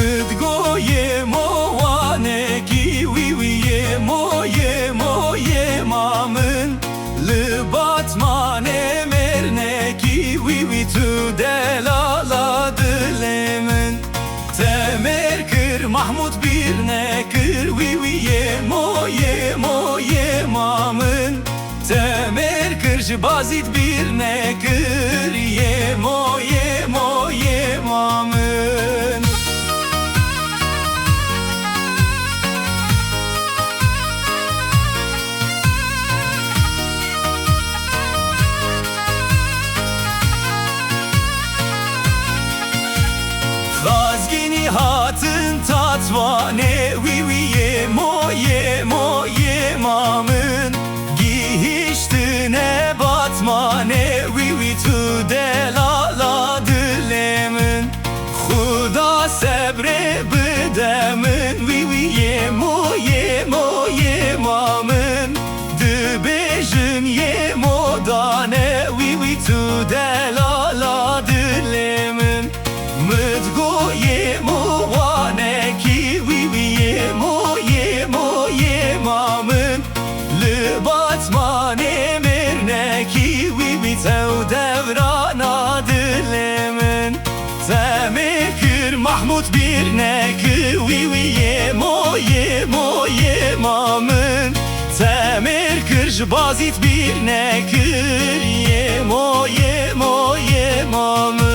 Mıdgo yemo vaneki vivi yemo yemamın Lıbatmane merneki vivi tu delala dilemin Temer kır Mahmut bir ne kır vivi yemo yemamın Temer kırcı bazit bir ne kır yemo yemamın Vazgeni hatın tatvane vivi yemo yemamın Gihiştine batmane vivi tu delala dilemin Huda sebre bidemin vivi yemo yemamın Dibejim yemo dane vivi tu delala dilemin Mıdgo yemo vaneki vivi yemo yemamın Lıbatmane merneki vivi tev devrana dilemin Temekir Mahmut bir neki vivi yemo yemamın Temerkir bazit bir nekir yemo yemamın